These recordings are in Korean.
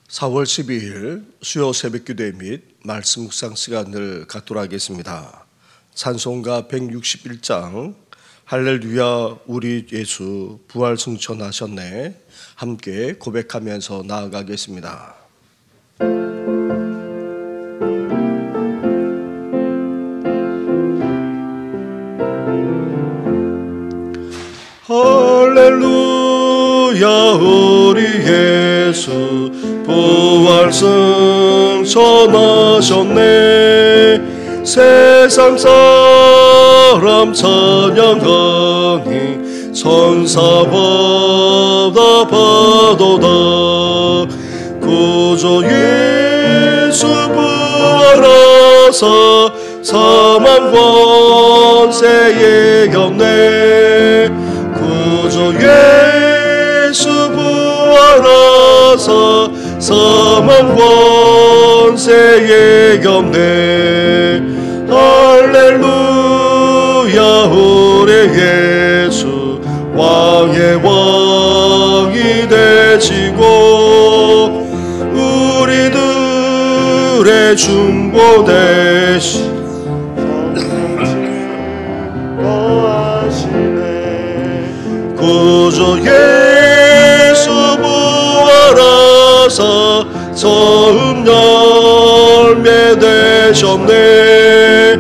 4월 12일 수요 새벽기도 및 말씀 묵상 시간을 갖도록 하겠습니다. 찬송가 161장 할렐루야 우리 예수 부활 승천하셨네 함께 고백하면서 나아가겠습니다. 할렐루야 우리 예수 부활 승천하셨네 세상 사람 찬양하니 천사보다 바도다 구주 예수 부활하사 사망 권세 이겼네 구주 예수 부활하사 사망 권세 이겼네 할렐루야 우리 예수 왕의 왕이 되시고 우리들의 중보 되시 구주 예수 부활하사 처음 열매 되셨네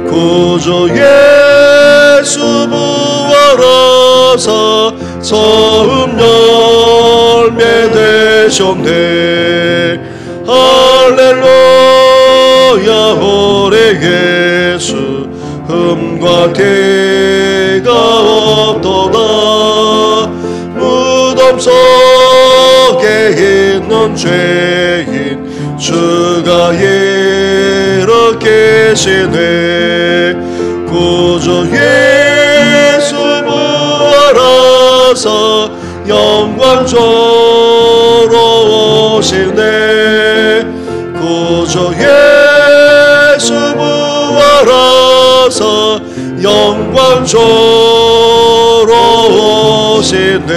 구주 예수 부활하사 처음 열매 되셨네 할렐루야 우리 예수 흠과 죄가 없도다 무덤 속에 있는 죄인 주가 일으키시네 구주 예수 부활하사 영광조로 오시네 구주 예수 부활하사 영광조로 오시네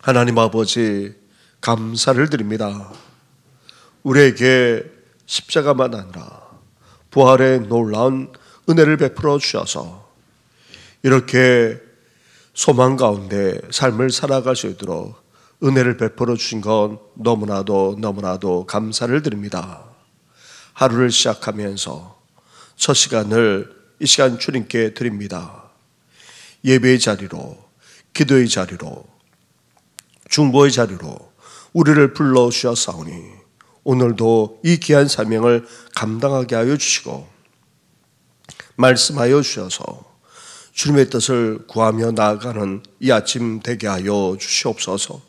하나님 아버지 감사를 드립니다. 우리에게 십자가만 아니라 부활의 놀라운 은혜를 베풀어 주셔서 이렇게 소망 가운데 삶을 살아갈 수 있도록 은혜를 베풀어 주신 건 너무나도 감사를 드립니다. 하루를 시작하면서 첫 시간을 이 시간 주님께 드립니다. 예배의 자리로, 기도의 자리로, 중보의 자리로 우리를 불러주셨사오니 오늘도 이 귀한 사명을 감당하게 하여 주시고 말씀하여 주셔서 주님의 뜻을 구하며 나아가는 이 아침 되게 하여 주시옵소서.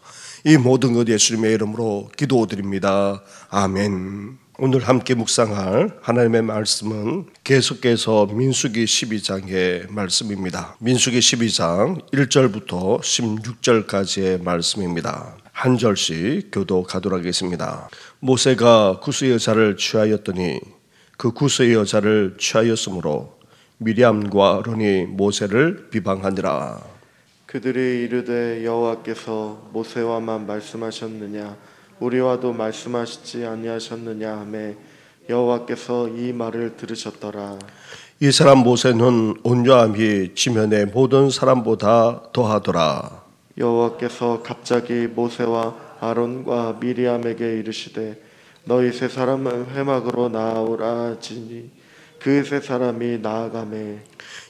이 모든 것 예수님의 이름으로 기도드립니다. 아멘. 오늘 함께 묵상할 하나님의 말씀은 계속해서 민수기 12장의 말씀입니다. 민수기 12장 1절부터 16절까지의 말씀입니다. 한 절씩 교독하도록 하겠습니다. 모세가 구스의 여자를 취하였더니 그 구스의 여자를 취하였으므로 미리암과 아론이 모세를 비방하니라. 그들이 이르되 여호와께서 모세와만 말씀하셨느냐 우리와도 말씀하시지 아니하셨느냐 하매 여호와께서 이 말을 들으셨더라. 이 사람 모세는 온유함이 지면의 모든 사람보다 더하더라. 여호와께서 갑자기 모세와 아론과 미리암에게 이르시되 너희 세 사람은 회막으로 나아오라 하시니 그 세 사람이 나아가매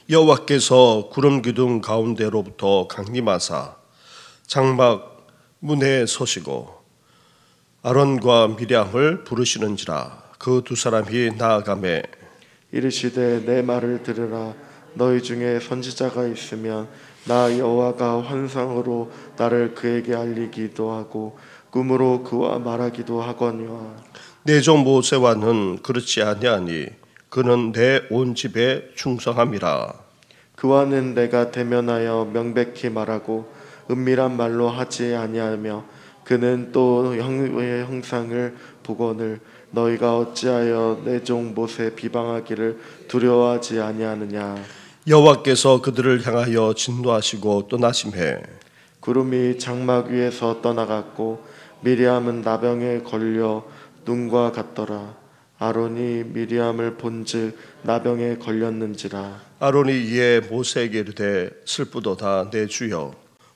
여호와께서 구름 기둥 가운데로부터 강림하사 장막 문에 서시고 아론과 미리암을 부르시는지라. 그 두 사람이 나아가매 이르시되 내 말을 들으라. 너희 중에 선지자가 있으면 나 여호와가 환상으로 나를 그에게 알리기도 하고 꿈으로 그와 말하기도 하거니와 내 종 모세와는 그렇지 아니하니 그는 내 온 집에 충성함이라. 그와는 내가 대면하여 명백히 말하고 은밀한 말로 하지 아니하며 그는 또 형의 형상을 보거늘 너희가 어찌하여 내 종 모세 비방하기를 두려워하지 아니하느냐. 여호와께서 그들을 향하여 진노하시고 떠나심해 구름이 장막 위에서 떠나갔고 미리암은 나병에 걸려 눈과 같더라. 아론이 미리암을 본즉 나병에 걸렸는지라. 아론이 이에 모세에게 이르되 슬프도다 내 주여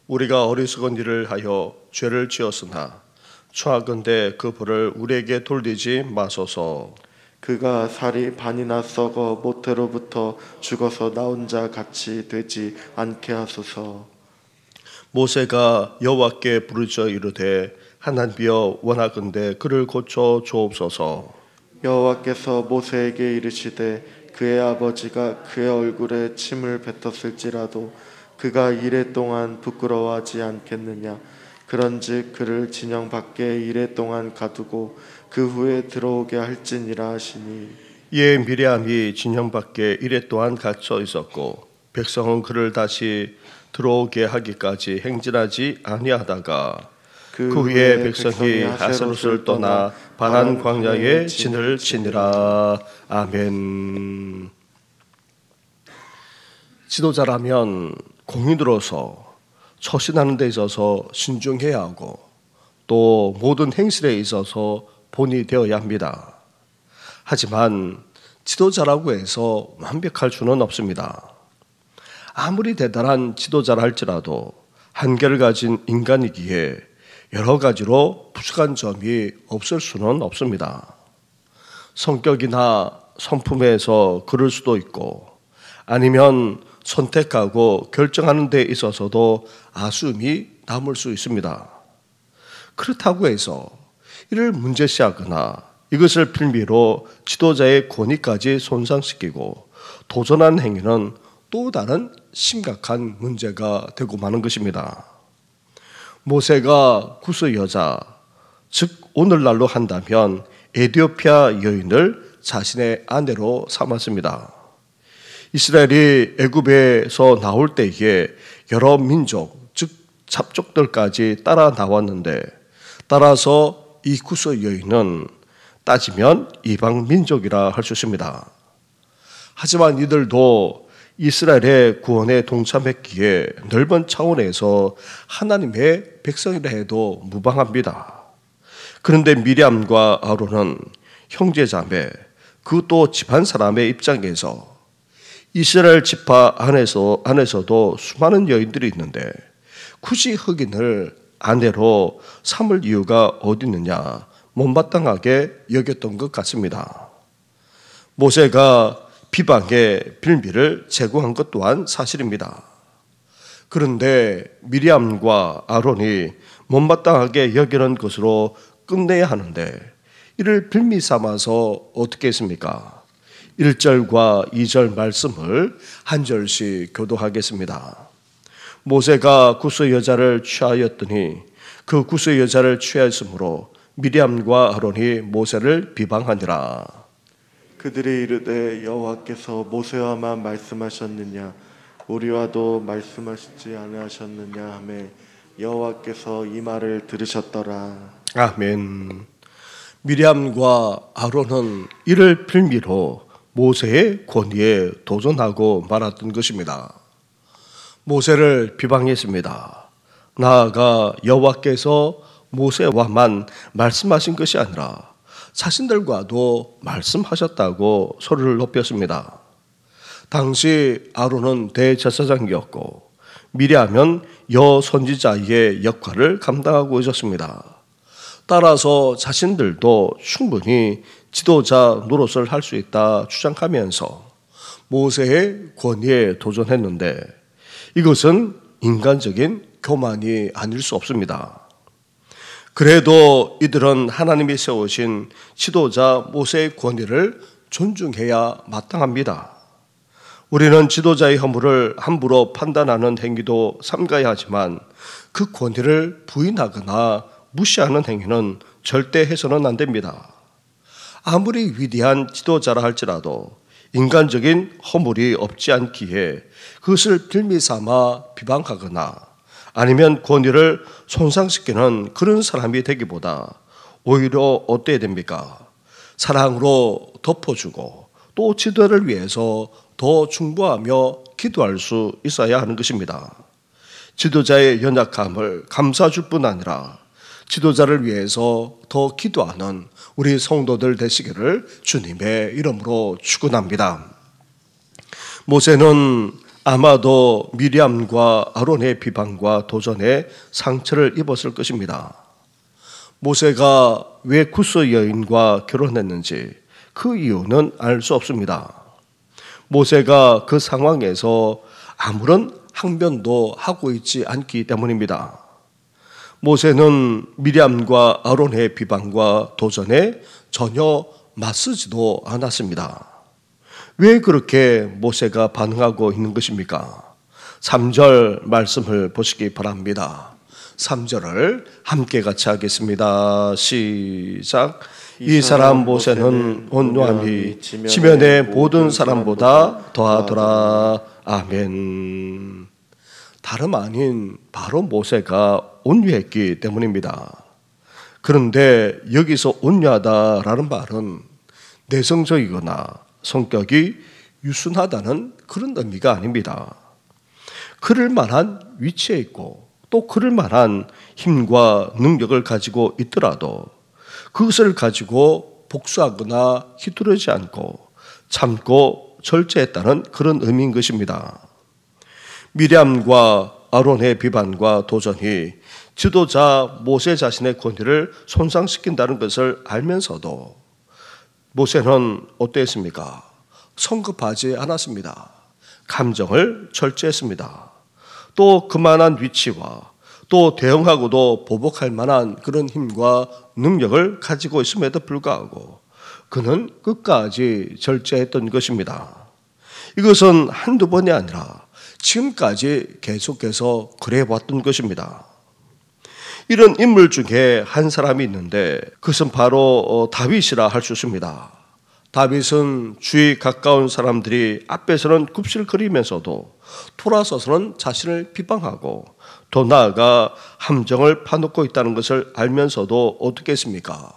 우리가 어리석은 일을 하여 죄를 지었으나 청하건대 그 벌을 우리에게 돌리지 마소서. 그가 살이 반이나 썩어 모태로부터 죽어서 나온 자 같이 되지 않게 하소서. 모세가 여호와께 부르짖어 이르되 하나님이여 원하건대 그를 고쳐 주옵소서. 여호와께서 모세에게 이르시되 그의 아버지가 그의 얼굴에 침을 뱉었을지라도 그가 이레 동안 부끄러워하지 않겠느냐. 그런즉 그를 진영 밖에 이레 동안 가두고 그 후에 들어오게 할지니라 하시니. 이에 미리암이 진영 밖에 이레 동안 갇혀 있었고 백성은 그를 다시 들어오게 하기까지 행진하지 아니하다가 그 후에 백성이 하세롯을 떠나 바란 광야에 진을 치니라. 아멘. 지도자라면 공인으로서 처신하는 데 있어서 신중해야 하고 또 모든 행실에 있어서 본이 되어야 합니다. 하지만 지도자라고 해서 완벽할 수는 없습니다. 아무리 대단한 지도자라 할지라도 한계를 가진 인간이기에 여러 가지로 부족한 점이 없을 수는 없습니다. 성격이나 성품에서 그럴 수도 있고 아니면 선택하고 결정하는 데 있어서도 아쉬움이 남을 수 있습니다. 그렇다고 해서 이를 문제시하거나 이것을 빌미로 지도자의 권위까지 손상시키고 도전하는 행위는 또 다른 심각한 문제가 되고 마는 것입니다. 모세가 구스 여자, 즉 오늘날로 한다면 에티오피아 여인을 자신의 아내로 삼았습니다. 이스라엘이 애굽에서 나올 때에 여러 민족, 즉 잡족들까지 따라 나왔는데 따라서 이 구스 여인은 따지면 이방 민족이라 할 수 있습니다. 하지만 이들도 이스라엘의 구원에 동참했기에 넓은 차원에서 하나님의 백성이라 해도 무방합니다. 그런데 미리암과 아론은 형제자매, 그것도 집안 사람의 입장에서 이스라엘 지파 안에서도 수많은 여인들이 있는데 굳이 흑인을 아내로 삼을 이유가 어디 있느냐 못마땅하게 여겼던 것 같습니다. 모세가 비방의 빌미를 제공한 것 또한 사실입니다. 그런데 미리암과 아론이 못마땅하게 여기는 것으로 끝내야 하는데 이를 빌미 삼아서 어떻게 했습니까? 1절과 2절 말씀을 한 절씩 교독하겠습니다. 모세가 구스 여자를 취하였더니 그 구스 여자를 취하였으므로 미리암과 아론이 모세를 비방하니라. 그들이 이르되 여호와께서 모세와만 말씀하셨느냐 우리와도 말씀하시지 아니하셨느냐 하매 여호와께서 이 말을 들으셨더라. 아멘. 미리암과 아론은 이를 빌미로 모세의 권위에 도전하고 말았던 것입니다. 모세를 비방했습니다. 나아가 여호와께서 모세와만 말씀하신 것이 아니라 자신들과도 말씀하셨다고 소리를 높였습니다. 당시 아론은 대제사장이었고 미리암은 여선지자의 역할을 감당하고 있었습니다. 따라서 자신들도 충분히 지도자 노릇을 할 수 있다 주장하면서 모세의 권위에 도전했는데 이것은 인간적인 교만이 아닐 수 없습니다. 그래도 이들은 하나님이 세우신 지도자 모세의 권위를 존중해야 마땅합니다. 우리는 지도자의 허물을 함부로 판단하는 행위도 삼가야 하지만 그 권위를 부인하거나 무시하는 행위는 절대 해서는 안 됩니다. 아무리 위대한 지도자라 할지라도 인간적인 허물이 없지 않기에 그것을 빌미 삼아 비방하거나 아니면 권위를 손상시키는 그런 사람이 되기보다 오히려 어때야 됩니까? 사랑으로 덮어주고 또 지도를 위해서 더 중보하며 기도할 수 있어야 하는 것입니다. 지도자의 연약함을 감싸줄 뿐 아니라 지도자를 위해서 더 기도하는 우리 성도들 되시기를 주님의 이름으로 축원합니다. 모세는 아마도 미리암과 아론의 비방과 도전에 상처를 입었을 것입니다. 모세가 왜 구스 여인과 결혼했는지 그 이유는 알 수 없습니다. 모세가 그 상황에서 아무런 항변도 하고 있지 않기 때문입니다. 모세는 미리암과 아론의 비방과 도전에 전혀 맞서지도 않았습니다. 왜 그렇게 모세가 반응하고 있는 것입니까? 3절 말씀을 보시기 바랍니다. 3절을 함께 같이 하겠습니다. 시작. 이 사람 모세는 온유함이 지면의 모든 사람보다 더하더라. 아멘. 다름 아닌 바로 모세가 온유했기 때문입니다. 그런데 여기서 온유하다라는 말은 내성적이거나 성격이 유순하다는 그런 의미가 아닙니다. 그럴 만한 위치에 있고 또 그럴 만한 힘과 능력을 가지고 있더라도 그것을 가지고 복수하거나 휘두르지 않고 참고 절제했다는 그런 의미인 것입니다. 미리암과 아론의 비판과 도전이 지도자 모세 자신의 권위를 손상시킨다는 것을 알면서도 모세는 어땠습니까? 성급하지 않았습니다. 감정을 절제했습니다. 또 그만한 위치와 또 대응하고도 보복할 만한 그런 힘과 능력을 가지고 있음에도 불구하고 그는 끝까지 절제했던 것입니다. 이것은 한두 번이 아니라 지금까지 계속해서 그래왔던 것입니다. 이런 인물 중에 한 사람이 있는데 그것은 바로 다윗이라 할 수 있습니다. 다윗은 주위 가까운 사람들이 앞에서는 굽실거리면서도 돌아서서는 자신을 비방하고 더 나아가 함정을 파놓고 있다는 것을 알면서도 어떻게 했습니까?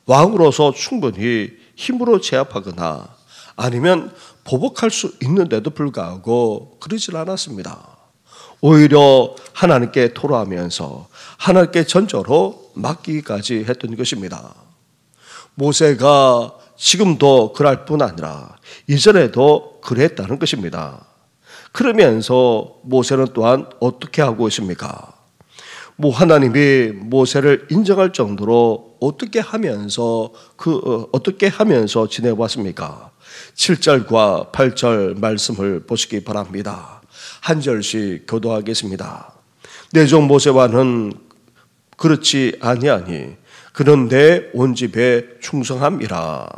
왕으로서 충분히 힘으로 제압하거나 아니면 보복할 수 있는데도 불구하고 그러질 않았습니다. 오히려 하나님께 토로하면서 하나님께 전적으로 맡기기까지 했던 것입니다. 모세가 지금도 그럴 뿐 아니라 이전에도 그랬다는 것입니다. 그러면서 모세는 또한 어떻게 하고 있습니까? 하나님이 모세를 인정할 정도로 어떻게 하면서 지내왔습니까? 7절과 8절 말씀을 보시기 바랍니다. 한 절씩 교도하겠습니다. 내 종 모세와는 그렇지 아니하니 그는 내 온 집에 충성함이라.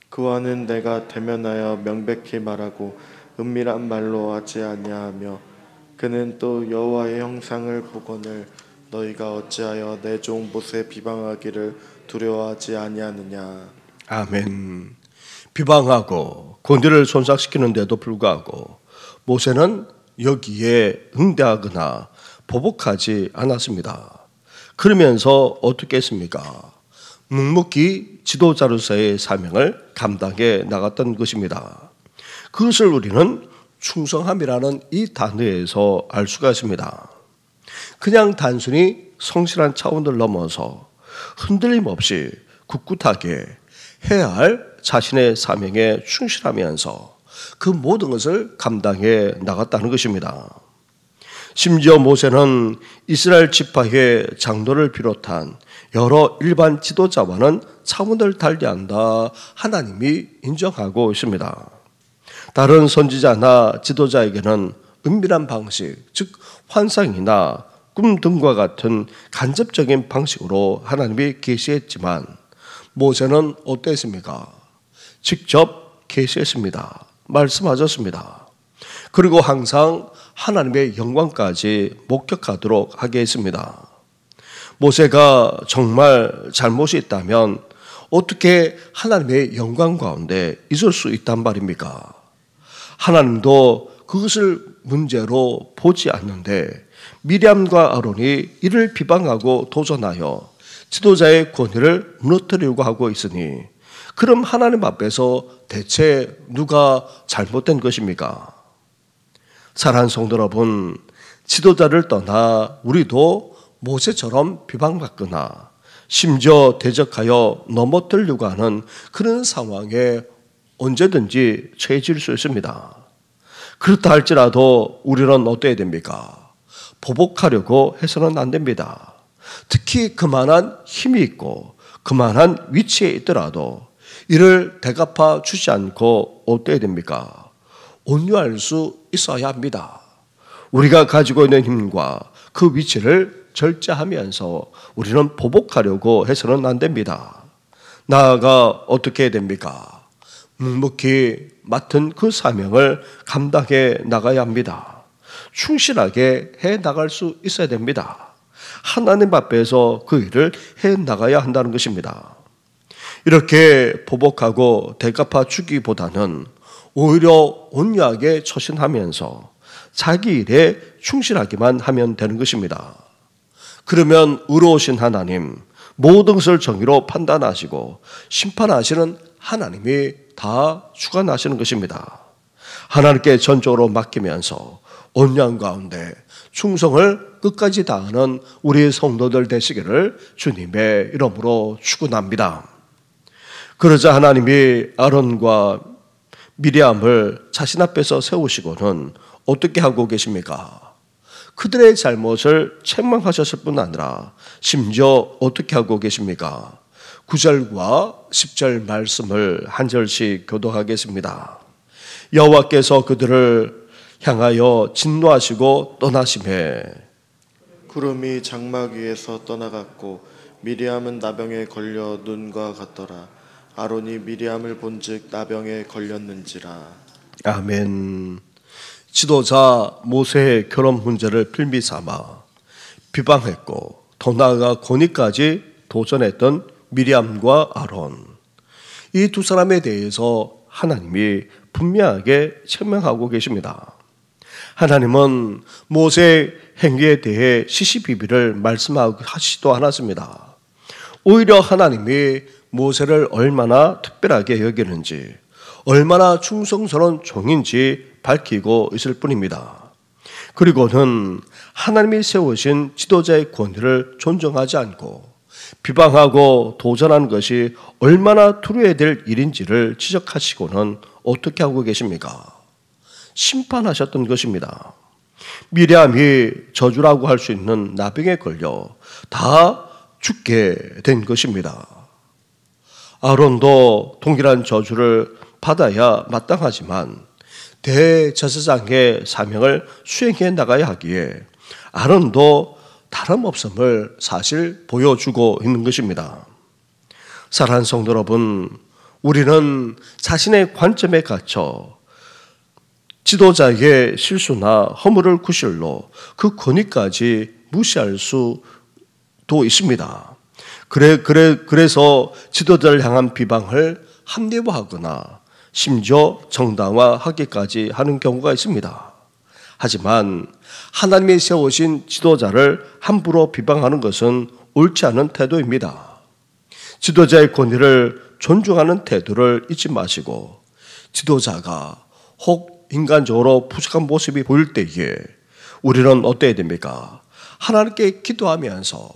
그와는 내가 대면하여 명백히 말하고 은밀한 말로 하지 아니하며 그는 또 여호와의 형상을 보거늘 너희가 어찌하여 내 종 모세 비방하기를 두려워하지 아니하느냐. 아멘. 비방하고 권위를 손상시키는데도 불구하고 모세는 여기에 응대하거나 보복하지 않았습니다. 그러면서 어떻게 했습니까? 묵묵히 지도자로서의 사명을 감당해 나갔던 것입니다. 그것을 우리는 충성함이라는 이 단어에서 알 수가 있습니다. 그냥 단순히 성실한 차원을 넘어서 흔들림 없이 꿋꿋하게 해야 할 자신의 사명에 충실하면서 그 모든 것을 감당해 나갔다는 것입니다. 심지어 모세는 이스라엘 지파의 장로를 비롯한 여러 일반 지도자와는 차원을 달리한다 하나님이 인정하고 있습니다. 다른 선지자나 지도자에게는 은밀한 방식, 즉 환상이나 꿈 등과 같은 간접적인 방식으로 하나님이 계시했지만 모세는 어땠습니까? 직접 계시했습니다. 말씀하셨습니다. 그리고 항상 하나님의 영광까지 목격하도록 하게 했습니다. 모세가 정말 잘못이 있다면 어떻게 하나님의 영광 가운데 있을 수 있단 말입니까? 하나님도 그것을 문제로 보지 않는데 미리암과 아론이 이를 비방하고 도전하여 지도자의 권위를 무너뜨리려고 하고 있으니 그럼 하나님 앞에서 대체 누가 잘못된 것입니까? 사랑하는 성도 여러분, 지도자를 떠나 우리도 모세처럼 비방받거나 심지어 대적하여 넘어뜨리려고 하는 그런 상황에 언제든지 처해질 수 있습니다. 그렇다 할지라도 우리는 어때야 됩니까? 보복하려고 해서는 안 됩니다. 특히 그만한 힘이 있고 그만한 위치에 있더라도 이를 대갚아 주지 않고 어때야 됩니까? 온유할 수 있어야 합니다. 우리가 가지고 있는 힘과 그 위치를 절제하면서 우리는 보복하려고 해서는 안 됩니다. 나아가 어떻게 해야 됩니까? 묵묵히 맡은 그 사명을 감당해 나가야 합니다. 충실하게 해 나갈 수 있어야 됩니다. 하나님 앞에서 그 일을 해 나가야 한다는 것입니다. 이렇게 보복하고 대갚아 주기보다는 오히려 온유하게 처신하면서 자기 일에 충실하기만 하면 되는 것입니다. 그러면 의로우신 하나님, 모든 것을 정의로 판단하시고 심판하시는 하나님이 다 주관하시는 것입니다. 하나님께 전적으로 맡기면서 온유한 가운데 충성을 끝까지 다하는 우리 성도들 되시기를 주님의 이름으로 축원합니다. 그러자 하나님이 아론과 미리암을 자신 앞에서 세우시고는 어떻게 하고 계십니까? 그들의 잘못을 책망하셨을 뿐 아니라 심지어 어떻게 하고 계십니까? 9절과 10절 말씀을 한 절씩 교독하겠습니다. 여호와께서 그들을 향하여 진노하시고 떠나심에 구름이 장막 위에서 떠나갔고 미리암은 나병에 걸려 눈과 같더라. 아론이 미리암을 본즉 나병에 걸렸는지라. 아멘. 지도자 모세의 결혼 문제를 필미 삼아 비방했고 더 나아가 권위까지 도전했던 미리암과 아론, 이 두 사람에 대해서 하나님이 분명하게 책망하고 계십니다. 하나님은 모세의 행위에 대해 시시비비를 말씀하시지도 않았습니다. 오히려 하나님이 모세를 얼마나 특별하게 여기는지, 얼마나 충성스러운 종인지 밝히고 있을 뿐입니다. 그리고는 하나님이 세우신 지도자의 권위를 존중하지 않고 비방하고 도전하는 것이 얼마나 두려워야 될 일인지를 지적하시고는 어떻게 하고 계십니까? 심판하셨던 것입니다. 미리암이 저주라고 할 수 있는 나병에 걸려 다 죽게 된 것입니다. 아론도 동일한 저주를 받아야 마땅하지만 대제사장의 사명을 수행해 나가야 하기에 아론도 다름없음을 사실 보여주고 있는 것입니다. 사랑하는 성도 여러분, 우리는 자신의 관점에 갇혀 지도자의 실수나 허물을 구실로 그 권위까지 무시할 수도 있습니다. 그래서 지도자를 향한 비방을 합리화하거나 심지어 정당화하기까지 하는 경우가 있습니다. 하지만 하나님이 세우신 지도자를 함부로 비방하는 것은 옳지 않은 태도입니다. 지도자의 권위를 존중하는 태도를 잊지 마시고 지도자가 혹 인간적으로 부족한 모습이 보일 때에 우리는 어때야 됩니까? 하나님께 기도하면서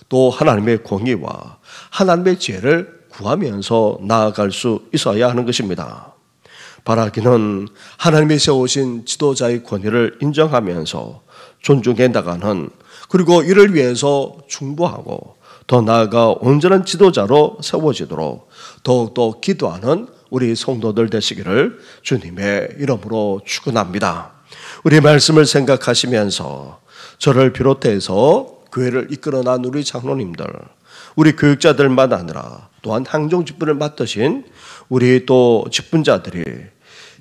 또 하나님의 공의와 하나님의 지혜를 구하면서 나아갈 수 있어야 하는 것입니다. 바라기는 하나님이 세우신 지도자의 권위를 인정하면서 존중해 나가는, 그리고 이를 위해서 중보하고 더 나아가 온전한 지도자로 세워지도록 더욱더 기도하는 우리 성도들 되시기를 주님의 이름으로 축원합니다. 우리 말씀을 생각하시면서 저를 비롯해서 교회를 이끌어난 우리 장로님들, 우리 교육자들만 아니라 또한 항종 직분을 맡으신 우리 또 직분자들이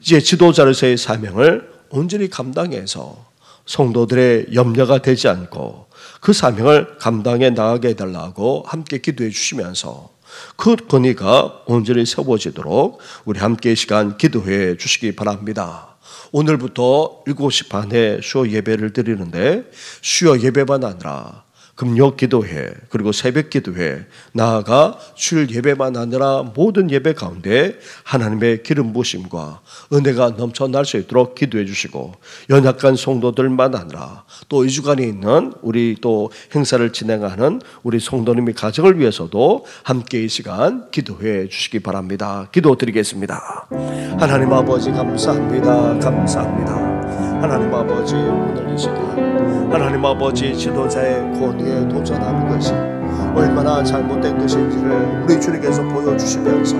이제 지도자로서의 사명을 온전히 감당해서 성도들의 염려가 되지 않고 그 사명을 감당해 나가게 해달라고 함께 기도해 주시면서 그 권위가 온전히 세워지도록 우리 함께 시간 기도해 주시기 바랍니다. 오늘부터 7시 반에 수요 예배를 드리는데 수요 예배만 아니라 금요 기도회 그리고 새벽 기도회 나아가 주일 예배만 아니라 모든 예배 가운데 하나님의 기름 부으심과 은혜가 넘쳐날 수 있도록 기도해 주시고 연약한 성도들만 아니라 또 이 주간에 있는 우리 또 행사를 진행하는 우리 성도님의 가정을 위해서도 함께 이 시간 기도해 주시기 바랍니다. 기도드리겠습니다. 하나님 아버지 감사합니다. 감사합니다. 하나님 아버지 오늘 이 시간 하나님 아버지 지도자의 권위에 도전하는 것이 얼마나 잘못된 것인지를 우리 주님께서 보여주시면서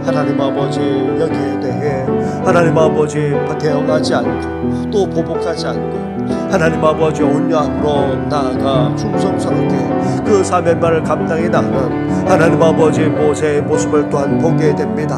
하나님 아버지 여기에 대해 하나님 아버지 대응하지 않고 또 보복하지 않고 하나님 아버지 온유함으로 나아가 충성스럽게 그 사명만을 감당해 나가는 하나님 아버지 모세의 모습을 또한 보게 됩니다.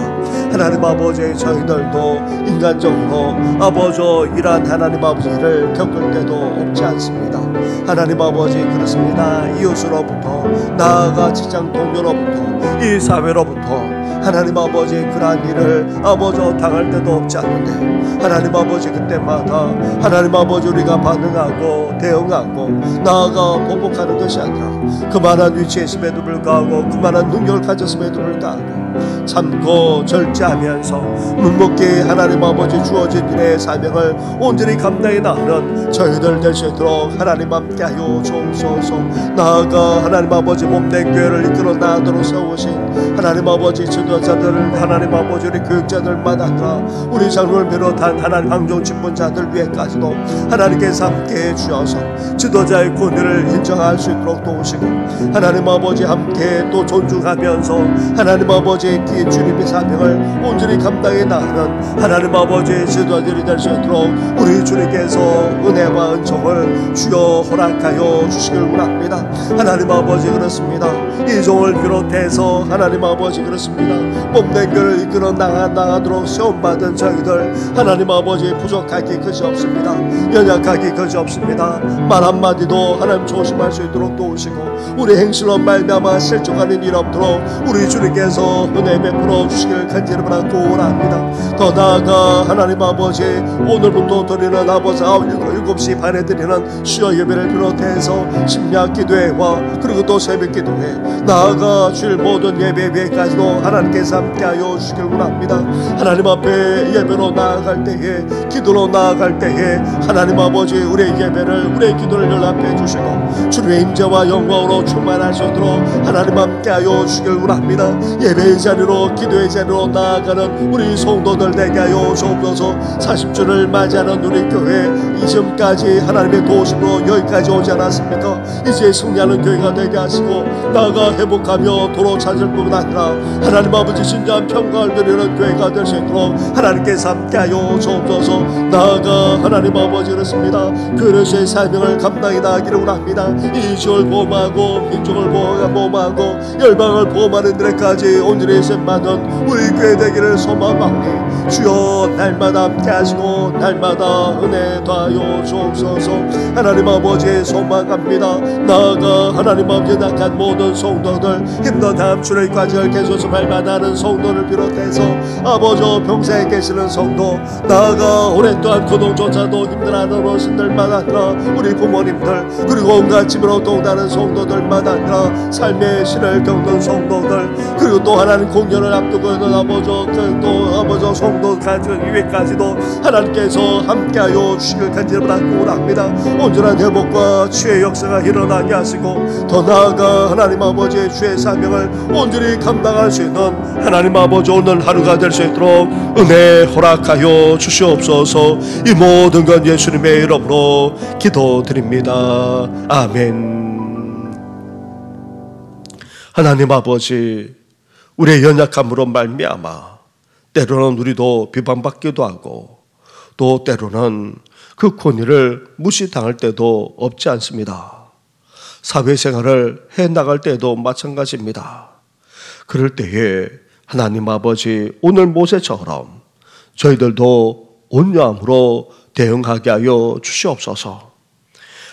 하나님 아버지 저희들도 인간적으로 아버지 이러한 하나님 아버지를 겪을 때도 없지 않습니다. 하나님 아버지 그렇습니다. 이웃으로부터 나아가 직장 동료로부터 이 사회로부터 하나님 아버지 그러한 일을 아버지 당할 때도 없지 않는데 하나님 아버지 그때마다 하나님 아버지 우리가 반응하고 대응하고 나아가 보복하는 것이 아니라 그만한 위치에 있음에도 불구하고 그만한 능력을 가졌음에도 불구하고 참고 절제하면서 묵묵히 하나님 아버지 주어진 일의 사명을 온전히 감당해 나가는 저희들 될 수 있도록 하나님 함께하여 주옵소서. 나아가 하나님 아버지 몸된 교회를 이끌어 나가도록 세우신 하나님 아버지 지도자들 하나님 아버지 우리 교육자들만 아니라 우리 장로를 비롯한 하나님 황종 집권자들 위에까지도 하나님께서 함께해 주셔서 지도자의 권위를 인정할 수 있도록 도우시고 하나님 아버지 함께 또 존중하면서 하나님 아버지 주님의 사명을 온전히 감당해 나가는 하나님 아버지의 지도자들이 될 수 있도록 우리 주님께서 은혜와 은총을 주여 허락하여 주시길 원합니다. 하나님 아버지 그렇습니다. 이 종을 비롯해서 하나님 아버지 그렇습니다. 몸된 교를 이끌어 나가도록 시험받은 저희들 하나님 아버지 부족하기 그지 없습니다. 연약하기 그지 없습니다. 말 한마디도 하나님 조심할 수 있도록 도우시고 우리 행실로 말미암아 실족하는 일 없도록 우리 주님께서 은혜 베풀어 주시길 간절히 바라고 원합니다. 더 나아가 하나님 아버지 오늘부터 드리는 아버지 7시 반에 드리는 수요 예배를 비롯해서 심야 기도회와 그리고 또 새벽 기도회 나아가 주일 모든 예배 외까지도 하나님께서 함께하여 주시길 원합니다. 하나님 앞에 예배로 나아갈 때에 기도로 나아갈 때에 하나님 아버지 우리의 예배를 우리의 기도를 연합해 주시고 주님의 임재와 영광으로 충만할 수 있도록 하나님 함께하여 주시길 원합니다. 예배의 자리로 기도의 자리로 나아가는 우리 성도들 되게 하여 주옵소서. 40주를 맞이하는 우리 교회 이전까지 하나님의 도우심으로 여기까지 오지 않았습니까? 이제 승리하는 교회가 되게 하시고 나아가 회복하며 도로 찾을 뿐만 아니라 하나님 아버지 진정한 평강을 누리는 교회가 될 수 있도록 하나님께서 함께하여 주옵소서. 나아가 하나님 아버지 그렇습니다. 그릇의 사명을 감당해 나가기를 원합니다. 이 지역을 보호하고 민족을 보호하고 열방을 보호하는 데까지 온전히 많은 우리 교회 되기를 소망하오니 주여 날마다 함께하시고 날마다 은혜 더하여 주옵소서. 하나님 아버지 소망합니다. 나아가 하나님 아버지 낙한 모든 성도들 힘든 다음 주를 과제를 계속해서 발만하는 성도를 비롯해서 아버지 평생에 계시는 성도 나아가 오랫동안 그동조차도 힘들어하는 어르신들만 아니라 우리 부모님들 그리고 온갖 집으로 동다는 성도들만 아니라 삶의 신을 겪는 성도들 그리고 또 하나님 공연을 앞두고 있는 아버지 또 아버지 성도 위에까지도 하나님께서 함께하여 주시길 간절히 바라고 원합니다. 온전한 회복과 치유의 역사가 일어나게 하시고 더 나아가 하나님 아버지의 주의 사명을 온전히 감당할 수 있는 하나님 아버지 오늘 하루가 될 수 있도록 은혜 허락하여 주시옵소서. 이 모든 건 예수님의 이름으로 기도드립니다. 아멘. 하나님 아버지 우리의 연약함으로 말미암아 때로는 우리도 비방받기도 하고 또 때로는 그 권위를 무시당할 때도 없지 않습니다. 사회생활을 해나갈 때도 마찬가지입니다. 그럴 때에 하나님 아버지 오늘 모세처럼 저희들도 온유함으로 대응하게 하여 주시옵소서.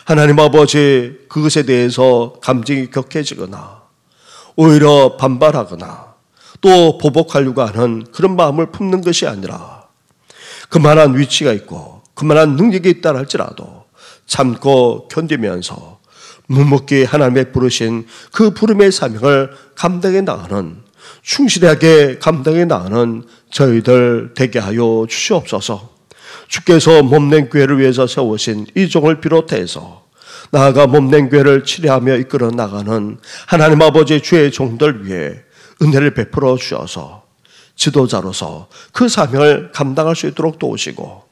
하나님 아버지 그것에 대해서 감정이 격해지거나 오히려 반발하거나 또 보복하려고 하는 그런 마음을 품는 것이 아니라 그만한 위치가 있고 그만한 능력이 있다 할지라도 참고 견디면서 묵묵히 하나님의 부르신 그 부름의 사명을 감당해 나가는, 충실하게 감당해 나가는 저희들 되게 하여 주시옵소서. 주께서 몸낸 교회를 위해서 세우신 이 종을 비롯해서 나아가 몸낸 교회를 치료하며 이끌어 나가는 하나님 아버지 주의 종들 위해 은혜를 베풀어 주셔서 지도자로서 그 사명을 감당할 수 있도록 도우시고,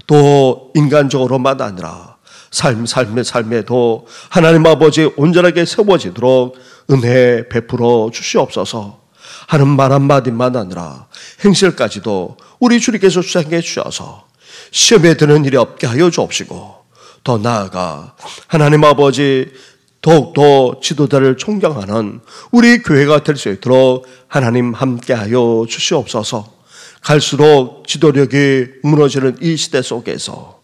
또 인간적으로만 아니라 삶의 삶에도 하나님 아버지 온전하게 세워지도록 은혜 베풀어 주시옵소서. 하는 말 한마디만 아니라 행실까지도 우리 주님께서 주장해 주셔서 시험에 드는 일이 없게 하여 주옵시고, 더 나아가 하나님 아버지 더욱더 지도자를 존경하는 우리 교회가 될 수 있도록 하나님 함께하여 주시옵소서. 갈수록 지도력이 무너지는 이 시대 속에서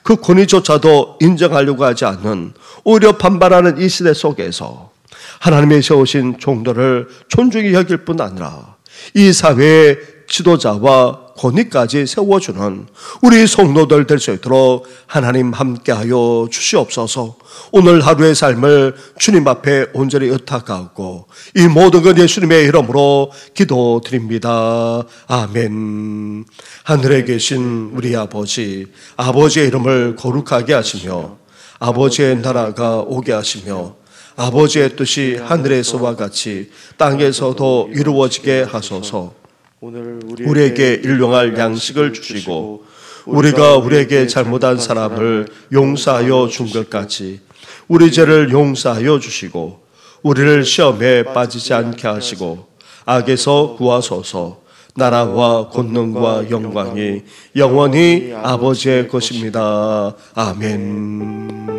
그 권위조차도 인정하려고 하지 않는, 오히려 반발하는 이 시대 속에서 하나님의 세우신 종들을 존중히 여길 뿐 아니라 이 사회의 지도자와 권위까지 세워주는 우리 성도들 될 수 있도록 하나님 함께하여 주시옵소서. 오늘 하루의 삶을 주님 앞에 온전히 의탁하고 이 모든 것 예수님의 이름으로 기도드립니다. 아멘. 하늘에 계신 우리 아버지, 아버지의 이름을 거룩하게 하시며 아버지의 나라가 오게 하시며 아버지의 뜻이 하늘에서와 같이 땅에서도 이루어지게 하소서. 우리에게 일용할 양식을 주시고 우리가 우리에게 잘못한 사람을 용서하여 준 것 같이 우리 죄를 용서하여 주시고 우리를 시험에 빠지지 않게 하시고 악에서 구하소서. 나라와 권능과 영광이 영원히 아버지의 것입니다. 아멘.